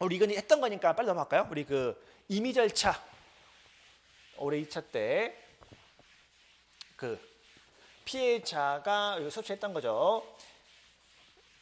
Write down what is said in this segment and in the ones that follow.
우리 이건 했던 거니까 빨리 넘어갈까요? 우리 그 임의 절차 올해 2차 때 그 피해자가 이거 수업시 했던 거죠.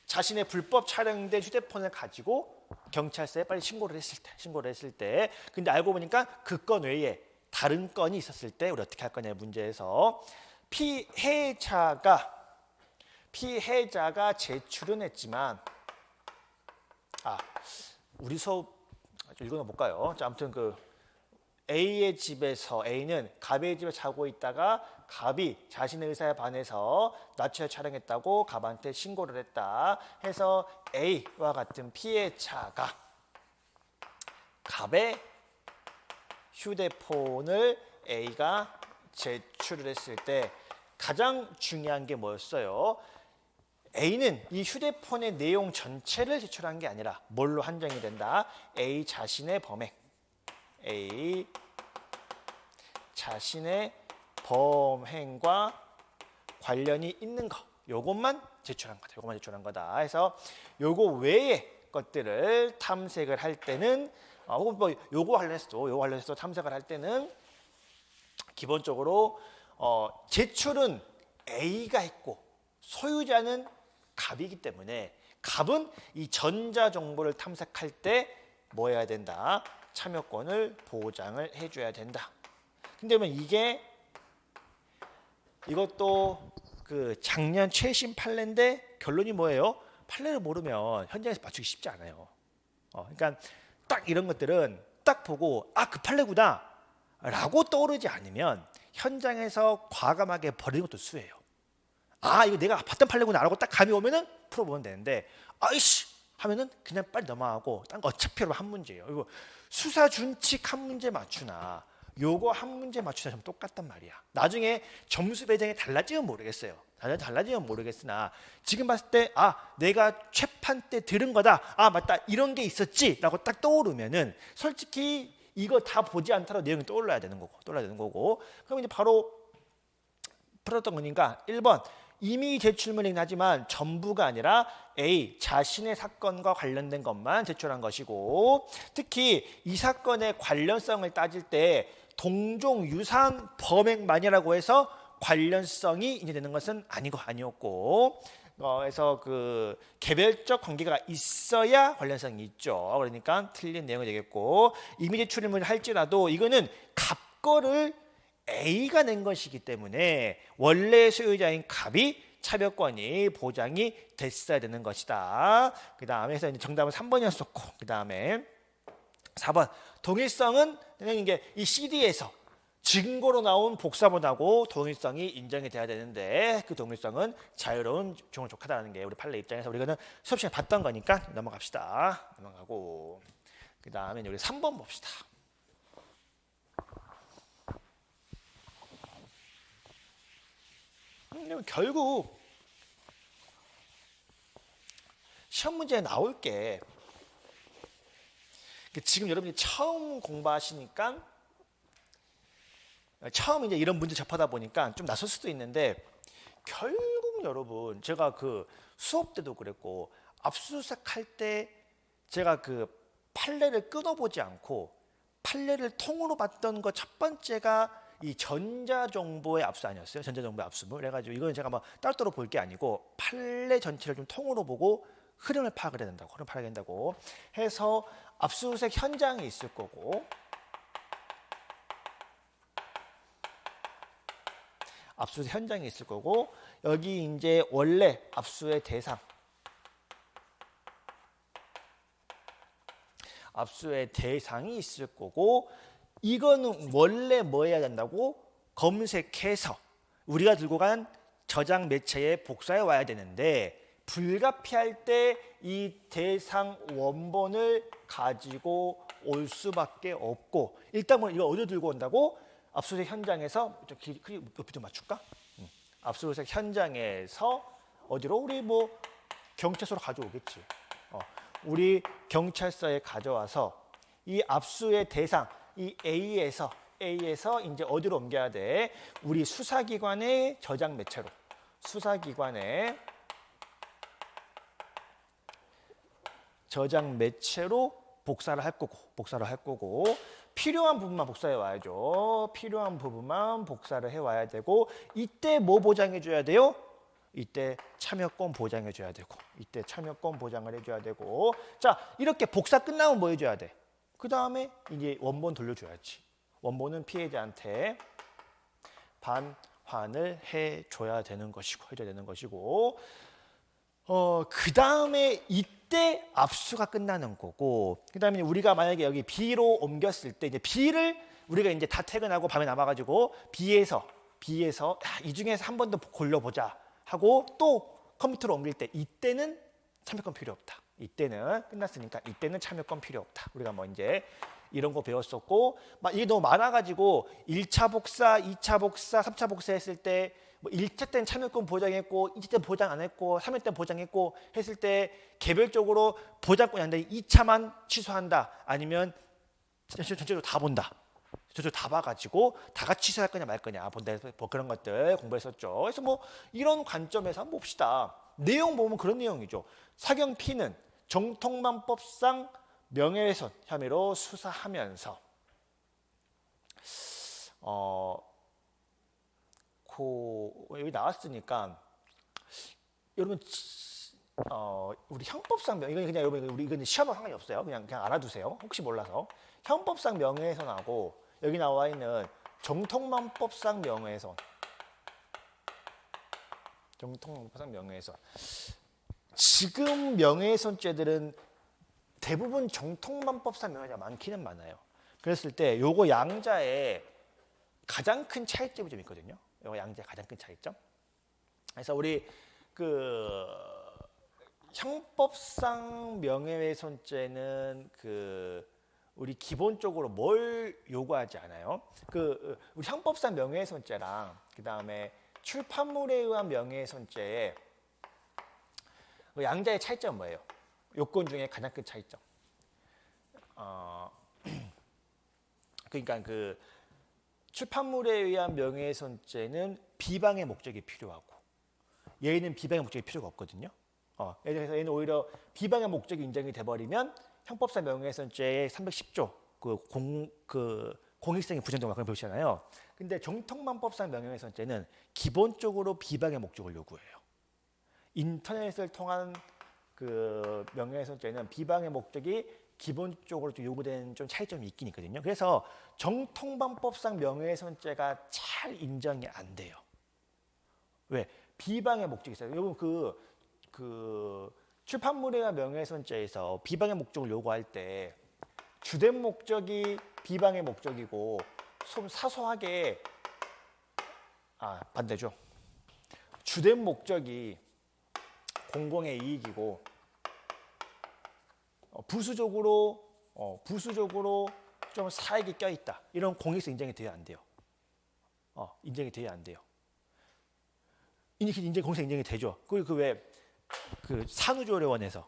자신의 불법 촬영된 휴대폰을 가지고 경찰서에 빨리 신고를 했을 때 근데 알고 보니까 그 건 외에 다른 건이 있었을 때 우리 어떻게 할 거냐 문제에서 피해자가 제출은 했지만 우리 수업 읽어는 못 가요. 자, 아무튼 그 A의 집에서 A는 갑의 집에 자고 있다가 갑이 자신의 의사에 반해서 납치를 촬영했다고 갑한테 신고를 했다 해서 A와 같은 피해자가 갑의 휴대폰을 A가 제출을 했을 때 가장 중요한 게 뭐였어요? A는 이 휴대폰의 내용 전체를 제출한 게 아니라 뭘로 한정이 된다? A 자신의 범행과 관련이 있는 거 요것만 제출한 거다. 해서 요거 외의 것들을 탐색을 할 때는 혹은 뭐 요거 관련해서 탐색을 할 때는 기본적으로 제출은 A가 했고 소유자는 갑이기 때문에 갑은 이 전자 정보를 탐색할 때 뭐 해야 된다? 참여권을 보장을 해줘야 된다. 근데 이것도 그 작년 최신 판례인데 결론이 뭐예요? 판례를 모르면 현장에서 맞추기 쉽지 않아요. 그러니까 딱 이런 것들은 딱 보고 그 판례구나 라고 떠오르지 않으면 현장에서 과감하게 버리는 것도 수예요. 이거 내가 봤던 판례구나 라고 딱 감이 오면은 풀어보면 되는데 아이씨 하면은 그냥 빨리 넘어가고 딴 거 어차피 한 문제예요. 이거 수사 준칙 한 문제 맞추나 요거 한 문제 맞추나 좀 똑같단 말이야. 나중에 점수 배정이 달라지면 모르겠으나 지금 봤을 때 내가 최판 때 들은 거다. 맞다. 이런 게 있었지 라고 딱 떠오르면은 솔직히 이거 다 보지 않더라도 내용이 떠올라야 되는 거고 그럼 이제 바로 풀었던 거니까 1번 이미 제출문이긴 하지만 전부가 아니라 A 자신의 사건과 관련된 것만 제출한 것이고 특히 이 사건의 관련성을 따질 때 동종 유사한 범행만이라고 해서 관련성이 인정되는 것은 아니었고 그래서 그 개별적 관계가 있어야 관련성이 있죠. 그러니까 틀린 내용이 되겠고 이미 제출문을 할지라도 이거는 갑 거를 A가 낸 것이기 때문에 원래 소유자인 갑이 차별권이 보장이 됐어야 되는 것이다. 그 다음에 해서 이제 정답은 3번이었었고 그 다음에 4번 동일성은 이게 이 CD에서 증거로 나온 복사본하고 동일성이 인정이 돼야 되는데 그 동일성은 자유로운 종을 족하다는 게 우리 판례 입장에서 우리가 수업 시간에 봤던 거니까 넘어가고 그 다음에 우리 3번 봅시다. 결국 시험 문제에 나올 게 지금 여러분이 처음 공부하시니까 처음 이제 이런 문제 접하다 보니까 좀 낯설 수도 있는데 결국 여러분 제가 그 수업 때도 그랬고 압수수색 할 때 제가 그 판례를 끊어보지 않고 판례를 통으로 봤던 거 첫 번째가 이 전자정보의 압수 아니었어요? 전자정보의 압수물. 그래가지고 이건 제가 뭐 따로따로 볼 게 아니고 판례 전체를 좀 통으로 보고 흐름을 파악을 해야 된다고 해서 압수수색 현장이 있을 거고 여기 이제 원래 압수의 대상이 있을 거고 이거는 원래 뭐 해야 된다고? 검색해서 우리가 들고 간 저장 매체에 복사해 와야 되는데 불가피할 때 이 대상 원본을 가지고 올 수밖에 없고 일단 뭐 이거 어디로 들고 온다고? 압수수색 현장에서 크기 높이 좀 맞출까? 압수수색 현장에서 어디로? 우리 뭐 경찰서로 가져오겠지. 우리 경찰서에 가져와서 이 압수의 대상 이 A에서 이제 어디로 옮겨야 돼? 우리 수사기관의 저장 매체로 저장 매체로 복사를 할 거고 필요한 부분만 복사해 와야죠. 필요한 부분만 복사를 해 와야 되고 이때 뭐 보장해 줘야 돼요? 이때 참여권 보장해 줘야 되고 이때 참여권 보장을 해 줘야 되고 자, 이렇게 복사 끝나면 뭐 해 줘야 돼? 그다음에 이제 원본 돌려줘야지. 원본은 피해자한테 반환을 해줘야 되는 것이고 그 다음에 이때 압수가 끝나는 거고 그 다음에 우리가 만약에 여기 B로 옮겼을 때 이제 B를 우리가 이제 다 퇴근하고 밤에 남아가지고 B에서 이 중에서 한 번 더 골라보자 하고 또 컴퓨터로 옮길 때 이때는 참여권 필요 없다. 이때는 끝났으니까 이때는 참여권 필요 없다. 우리가 뭐 이제 이런 거 배웠었고 이게 너무 많아가지고 1차 복사, 2차 복사, 3차 복사 했을 때 뭐 1차 때는 참여권 보장했고 2차 때는 보장 안 했고 3회 때는 보장했고 했을 때 개별적으로 보장권이 안 돼. 2차만 취소한다. 아니면 전체적으로 다 본다. 전체적으로 다 봐가지고 다 같이 취소할 거냐 말 거냐 본다. 뭐 그런 것들 공부했었죠. 그래서 뭐 이런 관점에서 한번 봅시다. 내용 보면 그런 내용이죠. 사경 P는 정통만법상 명예훼손 혐의로 수사하면서 여기 나왔으니까 여러분 우리 형법상 이건 그냥 여러분 우리 이건 시험은 상관이 없어요. 그냥 알아두세요. 혹시 몰라서 형법상 명예훼손하고 여기 나와 있는 정통만법상 명예훼손 지금 명예훼손죄들은 대부분 정통만법상 명예가 많기는 많아요. 그랬을 때 요거 양자의 가장 큰 차이점이 좀 있거든요. 요거 양자의 가장 큰 차이점. 그래서 우리 그 형법상 명예훼손죄는 우리 기본적으로 뭘 요구하지 않아요? 우리 형법상 명예훼손죄랑 그 다음에 출판물에 의한 명예훼손죄의 양자의 차이점은 뭐예요? 요건 중에 가장 큰 차이점. 그러니까 출판물에 의한 명예훼손죄는 비방의 목적이 필요하고 얘는 비방의 목적이 필요가 없거든요. 예를 들어서 얘는 오히려 비방의 목적이 인정이 돼버리면 형법상 명예훼손죄의 310조 공익성이 부정적인 그런 표시잖아요. 근데 정통만법상 명예훼손죄는 기본적으로 비방의 목적을 요구해요. 인터넷을 통한 명예훼손죄는 비방의 목적이 기본적으로 좀 요구되는 좀 차이점이 있긴 있거든요. 그래서 정통방법상 명예훼손죄가 잘 인정이 안 돼요. 왜? 비방의 목적이 있어요. 여러분 출판물에 의한 명예훼손죄에서 비방의 목적을 요구할 때 주된 목적이 비방의 목적이고 좀 사소하게 반대죠. 주된 목적이 공공의 이익이고 부수적으로 좀 사익이 껴있다. 이런 공익성 인정이 돼야 안 돼요. 인정이 돼야 안 돼요. 공익성 인정이 되죠. 그리고 산후조리원에서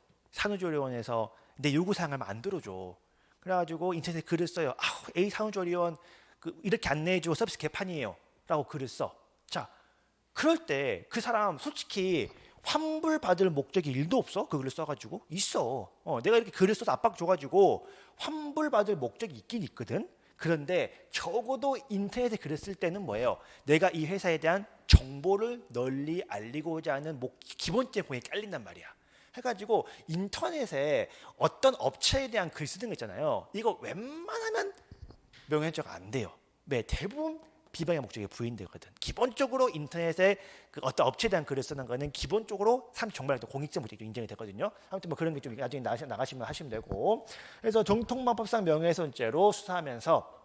내 요구사항을 안 들어줘. 그래가지고 인터넷에 글을 써요. A 산후조리원 이렇게 안내해주고 서비스 개판이에요. 라고 글을 써. 자, 그럴 때 그 사람 솔직히 환불받을 목적이 1도 없어? 그 글을 써가지고? 있어. 내가 이렇게 글을 써서 압박 줘가지고 환불받을 목적이 있긴 있거든. 그런데 적어도 인터넷에 글을 쓸 때는 뭐예요? 내가 이 회사에 대한 정보를 널리 알리고자 하는 기본적인 공약이 깔린단 말이야. 해가지고 인터넷에 어떤 업체에 대한 글 쓰는 거 있잖아요. 이거 웬만하면 명예훼손죄가 안 돼요. 왜? 대부분 비방의 목적이 부인되거든. 기본적으로 인터넷에 어떤 업체에 대한 글을 쓰는 거는 기본적으로 정말 공익적 목적이 인정이 되거든요. 아무튼 뭐 그런 게 좀 나중에 나가시면 하시면 되고. 그래서 정통만법상 명예훼손죄로 수사하면서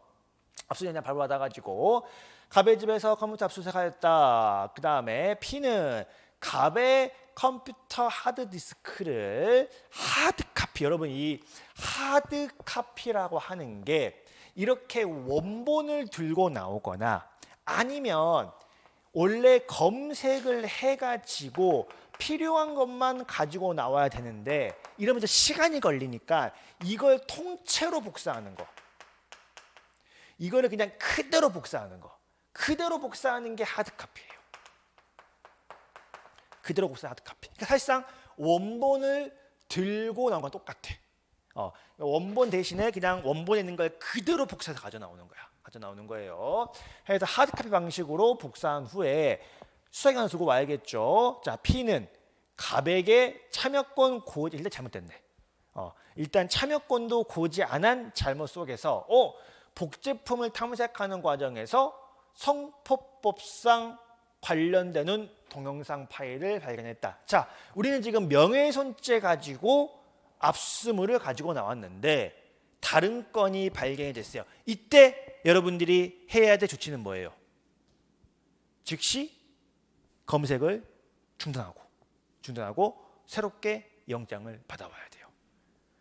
압수수색량 발부받아가지고 갑의 집에서 컴퓨터 압수수색하였다. 그 다음에 P는 갑의 컴퓨터 하드디스크를 하드카피, 여러분 이 하드카피라고 하는 게 이렇게 원본을 들고 나오거나 아니면 원래 검색을 해가지고 필요한 것만 가지고 나와야 되는데 이러면서 시간이 걸리니까 이걸 통째로 복사하는 거, 이거를 그냥 그대로 복사하는 거, 그대로 복사하는 게 하드카피예요. 그대로 복사하는 하드카피. 그러니까 사실상 원본을 들고 나온 건 똑같아. 원본 대신에 그냥 원본에 있는 걸 그대로 복사해서 가져 나오는 거예요. 해서 하드카피 방식으로 복사한 후에 수사기관을 두고 와야겠죠. 자, P는 갑에게 참여권 고지, 일단 잘못됐네. 일단 참여권도 고지 안 한 잘못 속에서 복제품을 탐색하는 과정에서 성폭법상 관련되는 동영상 파일을 발견했다. 자, 우리는 지금 명예훼손죄 가지고 압수물을 가지고 나왔는데 다른 건이 발견이 됐어요. 이때 여러분들이 해야 될 조치는 뭐예요? 즉시 검색을 중단하고 새롭게 영장을 받아와야 돼요.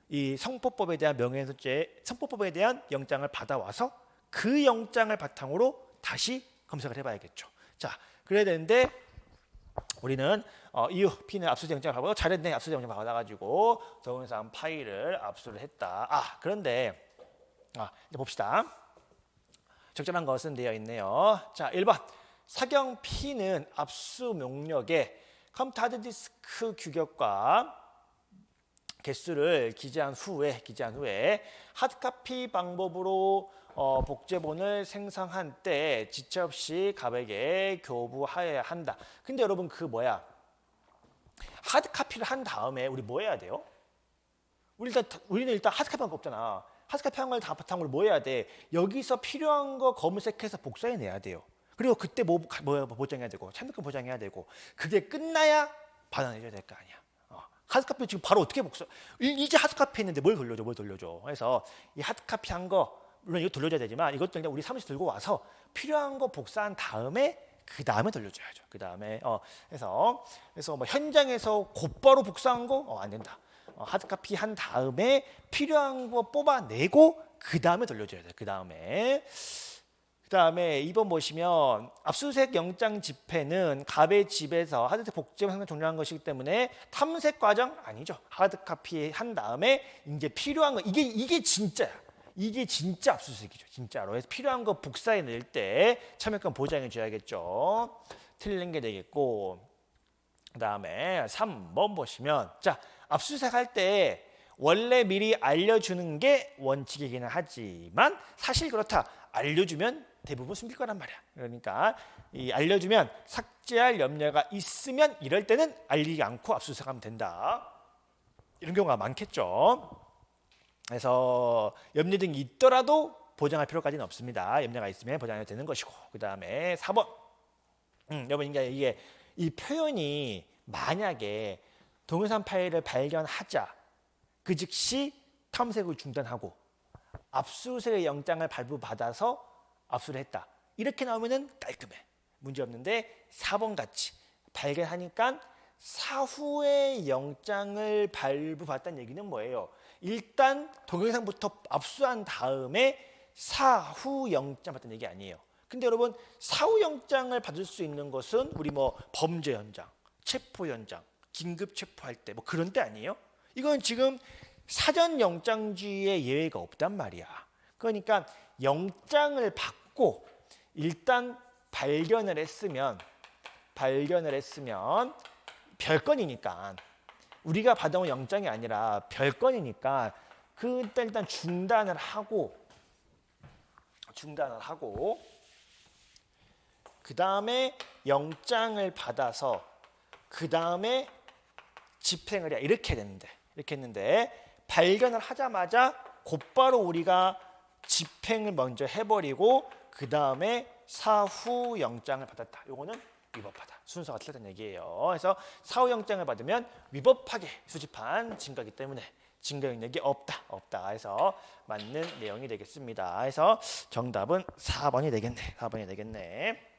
이 성폭법에 대한 명예훼손죄, 성폭법에 대한 영장을 받아와서 그 영장을 바탕으로 다시 검색을 해봐야겠죠. 자, 그래야 되는데 우리는 이후 P는 압수수색 영장을 받고 잘했네, 압수수색 영장 받아가지고 동영상 파일을 압수를 했다. 그런데 이제 봅시다. 적절한 것은 되어 있네요. 자, 1번 사경 P는 압수 목록에 컴퓨터 하드디스크 규격과 개수를 기재한 후에 하드카피 방법으로 복제본을 생성한 때 지체 없이 갑에게 교부하여야 한다. 근데 여러분 하드카피를 한 다음에 우리 뭐 해야 돼요? 우리는 일단 하드카피 한 거 없잖아. 하드카피 한 걸 다 바탕으로 뭐 해야 돼? 여기서 필요한 거 검색해서 복사해 내야 돼요. 그리고 그때 뭐 보장해야 되고 참여권 보장해야 되고 그게 끝나야 받아내줘야 될 거 아니야. 하드카피 지금 바로 어떻게 이제 하드카피 했는데 뭘 돌려줘. 그래서 이 하드카피 한 거 물론 이거 돌려줘야 되지만 이것도 그냥 우리 사무실 들고 와서 필요한 거 복사한 다음에 그 다음에 돌려줘야죠. 그 다음에 그래서 뭐 현장에서 곧바로 복사한 거 안 된다. 하드카피 한 다음에 필요한 거 뽑아내고 그 다음에 돌려줘야 돼. 그 다음에 2번 보시면 압수수색 영장 집행은 갑의 집에서 하드디스크 복제본 생산 종료한 것이기 때문에 탐색 과정 아니죠. 하드카피 한 다음에 이제 필요한 거 이게 진짜야. 이게 진짜 압수수색이죠. 진짜로. 그래서 필요한 거 복사해 낼 때 참여권 보장해 줘야겠죠. 틀린 게 되겠고 그다음에 3번 보시면 자, 압수수색 할 때 원래 미리 알려주는 게 원칙이기는 하지만 사실 그렇다. 알려주면 대부분 숨길 거란 말이야. 그러니까 이 알려주면 삭제할 염려가 있으면 이럴 때는 알리지 않고 압수수색하면 된다. 이런 경우가 많겠죠. 그래서 염려 등이 있더라도 보장할 필요까지는 없습니다. 염려가 있으면 보장해도 되는 것이고 그 다음에 4번 여러분 이게 이 표현이 만약에 동영상 파일을 발견하자 그 즉시 탐색을 중단하고 압수수색의 영장을 발부받아서 압수를 했다. 이렇게 나오면은 깔끔해. 문제없는데 4번 같이 발견하니까 사후에 영장을 발부받았다는 얘기는 뭐예요? 일단 동영상부터 압수한 다음에 사후 영장 받았다는 얘기 아니에요. 근데 여러분 사후 영장을 받을 수 있는 것은 우리 뭐 범죄 현장, 체포 현장, 긴급 체포할 때 뭐 그런 때 아니에요? 이건 지금 사전 영장주의에 예외가 없단 말이야. 그러니까 영장을 받고 일단 발견을 했으면 별건이니까 우리가 받아온 영장이 아니라 별건이니까 그때 일단 중단을 하고 그 다음에 영장을 받아서 그 다음에 집행을 해야 이렇게 했는데 발견을 하자마자 곧바로 우리가 집행을 먼저 해버리고 그 다음에 사후 영장을 받았다. 요거는 위법하다. 순서가 틀렸다는 얘기예요. 그래서 사후 영장을 받으면 위법하게 수집한 증거이기 때문에 증거 능력이 없다. 해서 맞는 내용이 되겠습니다. 그래서 정답은 4번이 되겠네.